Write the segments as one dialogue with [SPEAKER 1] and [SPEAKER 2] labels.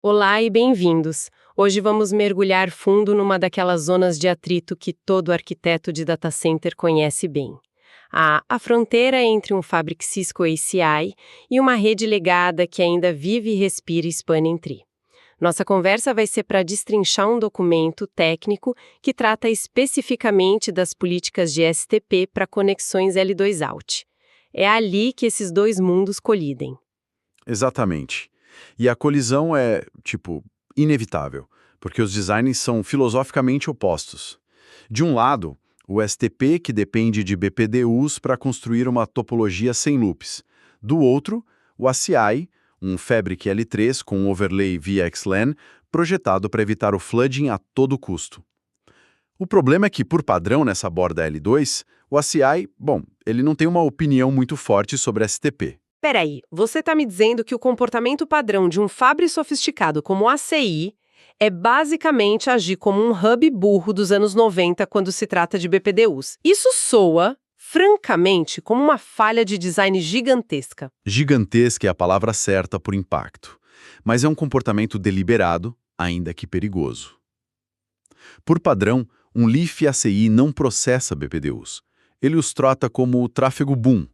[SPEAKER 1] Olá e bem-vindos. Hoje vamos mergulhar fundo numa daquelas zonas de atrito que todo arquiteto de data center conhece bem. A fronteira entre um Fabric Cisco ACI e uma rede legada que ainda vive, respira e Spanning Tree. Nossa conversa vai ser para destrinchar um documento técnico que trata especificamente das políticas de STP para conexões L2 Out. É ali que esses dois mundos colidem.
[SPEAKER 2] Exatamente. E a colisão é, inevitável, porque os designs são filosoficamente opostos. De um lado, o STP, que depende de BPDUs para construir uma topologia sem loops. Do outro, o ACI, um Fabric L3 com overlay VXLAN, projetado para evitar o flooding a todo custo. O problema é que, por padrão nessa borda L2, o ACI, ele não tem uma opinião muito forte sobre STP.
[SPEAKER 1] Peraí, você está me dizendo que o comportamento padrão de um fabre sofisticado como o ACI é basicamente agir como um hub burro dos anos 90 quando se trata de BPDUs. Isso soa, francamente, como uma falha de design gigantesca.
[SPEAKER 2] Gigantesca é a palavra certa por impacto, mas é um comportamento deliberado, ainda que perigoso. Por padrão, um Leaf ACI não processa BPDUs. Ele os trata como o tráfego boom,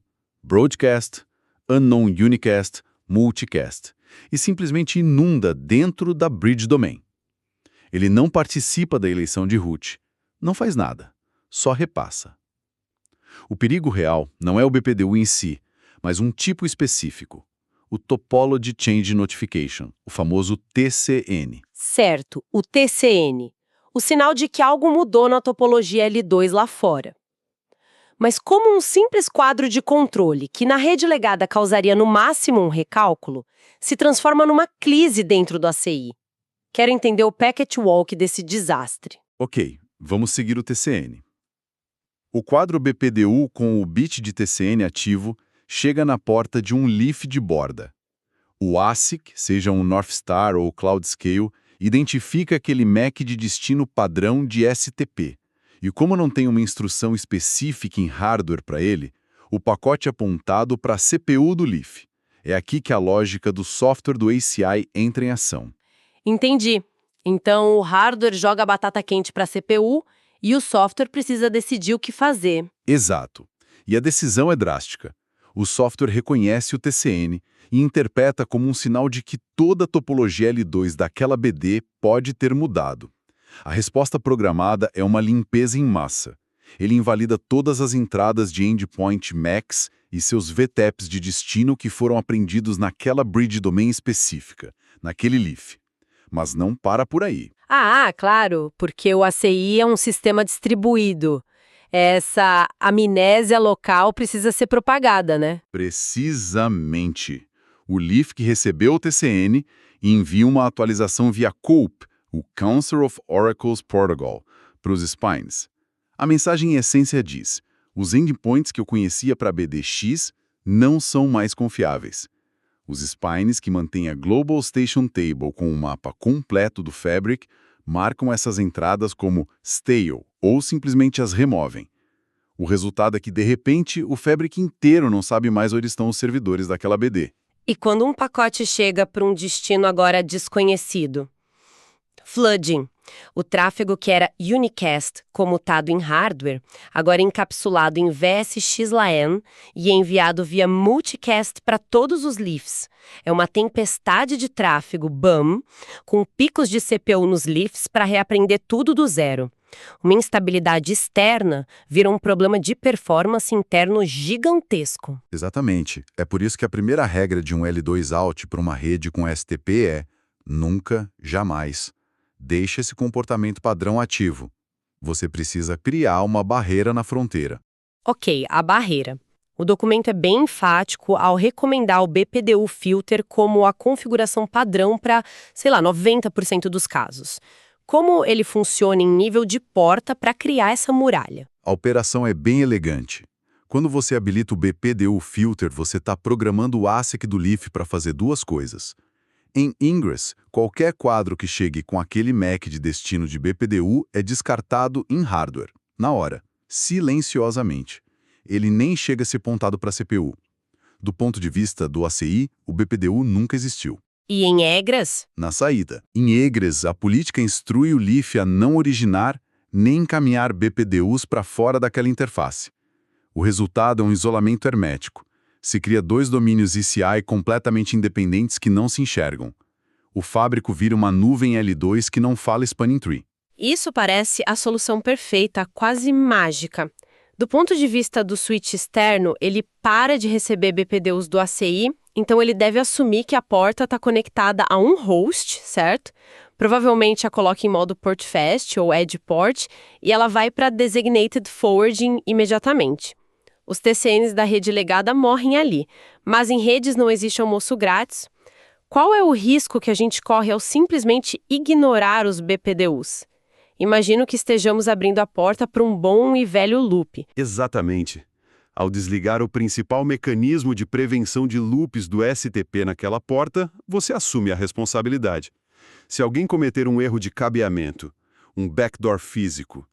[SPEAKER 2] broadcast, unknown unicast, multicast, e simplesmente inunda dentro da bridge domain. Ele não participa da eleição de root, não faz nada, só repassa. O perigo real não é o BPDU em si, mas um tipo específico, o Topology Change Notification, o famoso TCN.
[SPEAKER 1] Certo, o TCN. O sinal de que algo mudou na topologia L2 lá fora. Mas como um simples quadro de controle, que na rede legada causaria no máximo um recálculo, se transforma numa clise dentro do ACI? Quero entender o packet walk desse desastre.
[SPEAKER 2] Ok, vamos seguir o TCN. O quadro BPDU com o bit de TCN ativo chega na porta de um leaf de borda. O ASIC, seja um Northstar ou Cloudscale, identifica aquele MAC de destino padrão de STP. E como não tem uma instrução específica em hardware para ele, o pacote é apontado para a CPU do Leaf. É aqui que a lógica do software do ACI entra em ação.
[SPEAKER 1] Entendi. Então o hardware joga a batata quente para a CPU e o software precisa decidir o que fazer.
[SPEAKER 2] Exato. E a decisão é drástica. O software reconhece o TCN e interpreta como um sinal de que toda a topologia L2 daquela BD pode ter mudado. A resposta programada é uma limpeza em massa. Ele invalida todas as entradas de endpoint MACs e seus VTEPs de destino que foram aprendidos naquela bridge domain específica, naquele leaf. Mas não para por aí.
[SPEAKER 1] Claro, porque o ACI é um sistema distribuído. Essa amnésia local precisa ser propagada, né?
[SPEAKER 2] Precisamente. O leaf que recebeu o TCN envia uma atualização via COAP, o Council of Oracles Protocol, para os spines. A mensagem em essência diz: os endpoints que eu conhecia para BDX não são mais confiáveis. Os spines que mantêm a Global Station Table com o mapa completo do Fabric marcam essas entradas como stale ou simplesmente as removem. O resultado é que, de repente, o Fabric inteiro não sabe mais onde estão os servidores daquela BD.
[SPEAKER 1] E quando um pacote chega para um destino agora desconhecido? Flooding. O tráfego que era unicast, comutado em hardware, agora encapsulado em VSX-LAN e enviado via multicast para todos os leafs. É uma tempestade de tráfego BAM, com picos de CPU nos leafs para reaprender tudo do zero. Uma instabilidade externa vira um problema de performance interno gigantesco.
[SPEAKER 2] Exatamente. É por isso que a primeira regra de um L2Out para uma rede com STP é: nunca, jamais, deixe esse comportamento padrão ativo. Você precisa criar uma barreira na fronteira.
[SPEAKER 1] Ok, a barreira. O documento é bem enfático ao recomendar o BPDU Filter como a configuração padrão para, 90% dos casos. Como ele funciona em nível de porta para criar essa muralha?
[SPEAKER 2] A operação é bem elegante. Quando você habilita o BPDU Filter, você está programando o ASIC do Leaf para fazer duas coisas. Em Ingress, qualquer quadro que chegue com aquele MAC de destino de BPDU é descartado em hardware, na hora, silenciosamente. Ele nem chega a ser pontado para a CPU. Do ponto de vista do ACI, o BPDU nunca existiu.
[SPEAKER 1] E em egras?
[SPEAKER 2] Na saída. Em egres, a política instrui o LIF a não originar nem encaminhar BPDUs para fora daquela interface. O resultado é um isolamento hermético. Se cria dois domínios ECI completamente independentes que não se enxergam. O fábrico vira uma nuvem L2 que não fala Spanning Tree.
[SPEAKER 1] Isso parece a solução perfeita, quase mágica. Do ponto de vista do switch externo, ele para de receber BPDUs do ACI, então ele deve assumir que a porta está conectada a um host, certo? Provavelmente a coloca em modo portfast ou edge port e ela vai para designated forwarding imediatamente. Os TCNs da rede legada morrem ali, mas em redes não existe almoço grátis. Qual é o risco que a gente corre ao simplesmente ignorar os BPDUs? Imagino que estejamos abrindo a porta para um bom e velho loop.
[SPEAKER 3] Exatamente. Ao desligar o principal mecanismo de prevenção de loops do STP naquela porta, você assume a responsabilidade. Se alguém cometer um erro de cabeamento, um backdoor físico,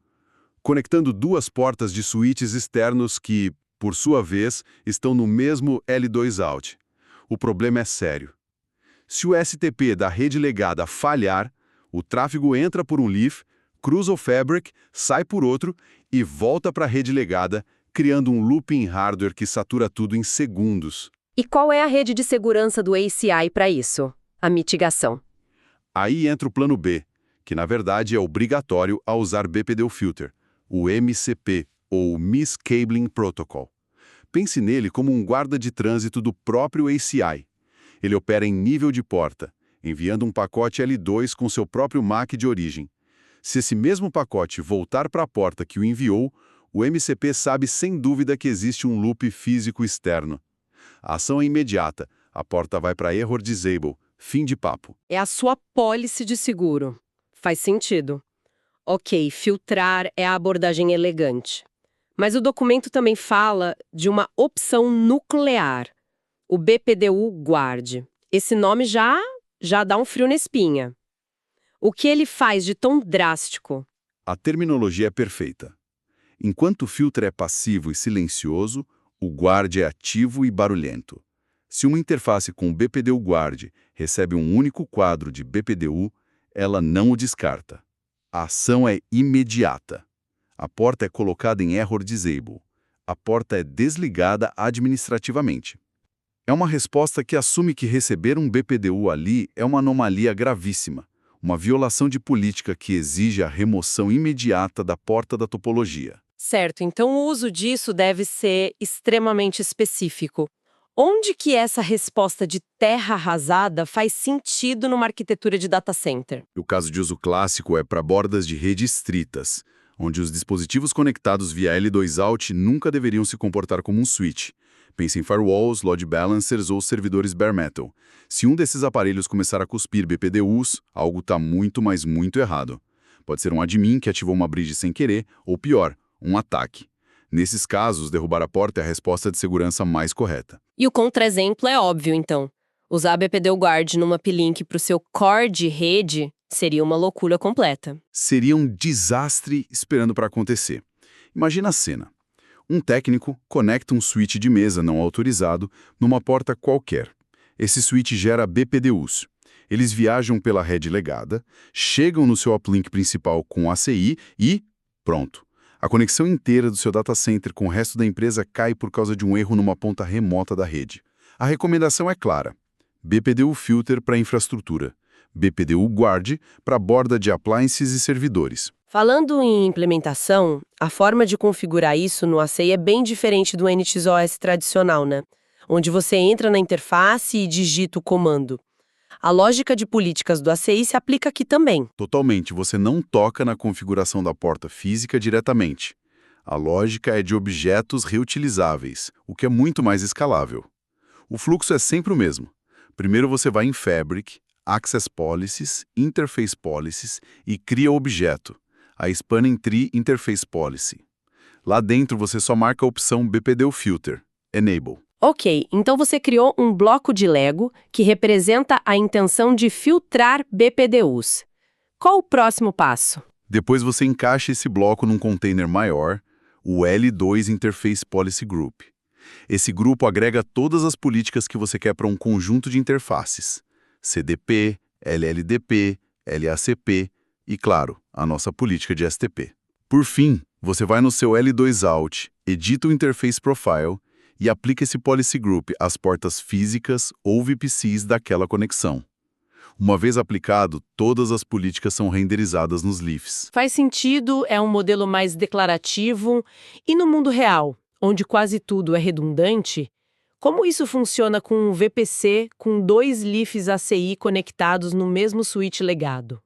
[SPEAKER 3] conectando duas portas de switches externos que, por sua vez, estão no mesmo L2 out, o problema é sério. Se o STP da rede legada falhar, o tráfego entra por um leaf, cruza o fabric, sai por outro e volta para a rede legada, criando um looping hardware que satura tudo em segundos.
[SPEAKER 1] E qual é a rede de segurança do ACI para isso? A mitigação.
[SPEAKER 3] Aí entra o plano B, que na verdade é obrigatório a usar BPDU Filter, o MCP, ou Miscabling Protocol. Pense nele como um guarda de trânsito do próprio ACI. Ele opera em nível de porta, enviando um pacote L2 com seu próprio MAC de origem. Se esse mesmo pacote voltar para a porta que o enviou, o MCP sabe sem dúvida que existe um loop físico externo. A ação é imediata, a porta vai para Error Disable, fim de papo.
[SPEAKER 1] É a sua pólice de seguro. Faz sentido. Ok, filtrar é a abordagem elegante. Mas o documento também fala de uma opção nuclear, o BPDU Guard. Esse nome já dá um frio na espinha. O que ele faz de tão drástico?
[SPEAKER 3] A terminologia é perfeita. Enquanto o filtro é passivo e silencioso, o guard é ativo e barulhento. Se uma interface com o BPDU Guard recebe um único quadro de BPDU, ela não o descarta. A ação é imediata. A porta é colocada em Error Disable. A porta é desligada administrativamente. É uma resposta que assume que receber um BPDU ali é uma anomalia gravíssima, uma violação de política que exige a remoção imediata da porta da topologia.
[SPEAKER 1] Certo, então o uso disso deve ser extremamente específico. Onde que essa resposta de terra arrasada faz sentido numa arquitetura de data center?
[SPEAKER 3] O caso de uso clássico é para bordas de rede estritas, onde os dispositivos conectados via L2 out nunca deveriam se comportar como um switch. Pense em firewalls, load balancers ou servidores bare metal. Se um desses aparelhos começar a cuspir BPDUs, algo está muito, mas muito errado. Pode ser um admin que ativou uma bridge sem querer, ou pior, um ataque. Nesses casos, derrubar a porta é a resposta de segurança mais correta.
[SPEAKER 1] E o contra-exemplo é óbvio, então. Usar BPDU Guard numa uplink para o seu core de rede seria uma loucura completa.
[SPEAKER 3] Seria um desastre esperando para acontecer. Imagina a cena. Um técnico conecta um switch de mesa não autorizado numa porta qualquer. Esse switch gera BPDUs. Eles viajam pela rede legada, chegam no seu uplink principal com ACI e pronto. A conexão inteira do seu data center com o resto da empresa cai por causa de um erro numa ponta remota da rede. A recomendação é clara. BPDU Filter para infraestrutura. BPDU Guard para borda de appliances e servidores.
[SPEAKER 1] Falando em implementação, a forma de configurar isso no ACI é bem diferente do NXOS tradicional, né? Onde você entra na interface e digita o comando. A lógica de políticas do ACI se aplica aqui também.
[SPEAKER 3] Totalmente, você não toca na configuração da porta física diretamente. A lógica é de objetos reutilizáveis, o que é muito mais escalável. O fluxo é sempre o mesmo. Primeiro você vai em Fabric, Access Policies, Interface Policies e cria o objeto, a Spanning Tree Interface Policy. Lá dentro você só marca a opção BPDU Filter, Enable.
[SPEAKER 1] Ok, então você criou um bloco de Lego que representa a intenção de filtrar BPDUs. Qual o próximo passo?
[SPEAKER 3] Depois você encaixa esse bloco num container maior, o L2 Interface Policy Group. Esse grupo agrega todas as políticas que você quer para um conjunto de interfaces.
[SPEAKER 2] CDP, LLDP, LACP e, claro, a nossa política de STP. Por fim, você vai no seu L2Alt, edita o Interface Profile e aplica esse Policy Group às portas físicas ou VPCs daquela conexão. Uma vez aplicado, todas as políticas são renderizadas nos leafs.
[SPEAKER 4] Faz sentido, é um modelo mais declarativo. E no mundo real, onde quase tudo é redundante, como isso funciona com um VPC com 2 leafs ACI conectados no mesmo switch legado?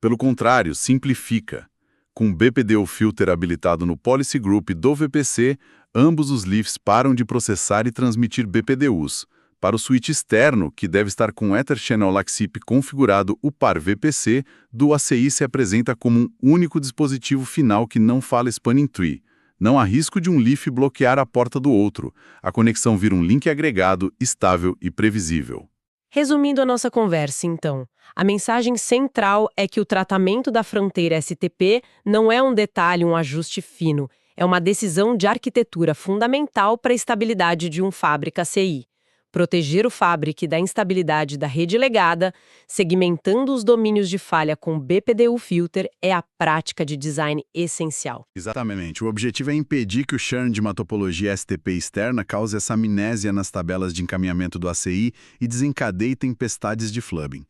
[SPEAKER 2] Pelo contrário, simplifica. Com o BPDU Filter habilitado no Policy Group do VPC, ambos os leafs param de processar e transmitir BPDUs. Para o switch externo, que deve estar com o Ether Channel LACP configurado, o par VPC do ACI se apresenta como um único dispositivo final que não fala Spanning Tree. Não há risco de um leaf bloquear a porta do outro. A conexão vira um link agregado, estável e previsível.
[SPEAKER 4] Resumindo a nossa conversa, então, a mensagem central é que o tratamento da fronteira STP não é um detalhe, um ajuste fino. É uma decisão de arquitetura fundamental para a estabilidade de um Fabric ACI. Proteger o Fabric da instabilidade da rede legada, segmentando os domínios de falha com BPDU Filter, é a prática de design essencial.
[SPEAKER 2] Exatamente. O objetivo é impedir que o churn de uma topologia STP externa cause essa amnésia nas tabelas de encaminhamento do ACI e desencadeie tempestades de flubbing.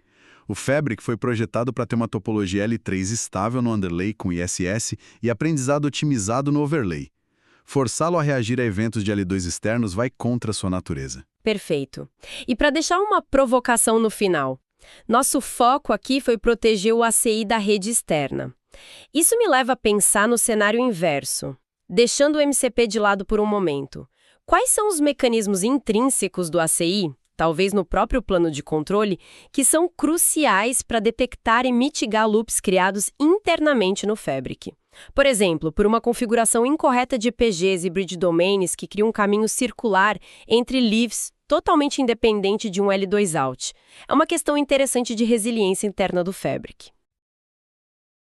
[SPEAKER 2] O Fabric foi projetado para ter uma topologia L3 estável no underlay com ISS e aprendizado otimizado no overlay. Forçá-lo a reagir a eventos de L2 externos vai contra sua natureza.
[SPEAKER 1] Perfeito. E para deixar uma provocação no final, nosso foco aqui foi proteger o ACI da rede externa. Isso me leva a pensar no cenário inverso. Deixando o MCP de lado por um momento, quais são os mecanismos intrínsecos do ACI, talvez no próprio plano de controle, que são cruciais para detectar e mitigar loops criados internamente no Fabric? Por exemplo, por uma configuração incorreta de EPGs e bridge domains que cria um caminho circular entre leaves totalmente independente de um L2Alt. É uma questão interessante de resiliência interna do Fabric.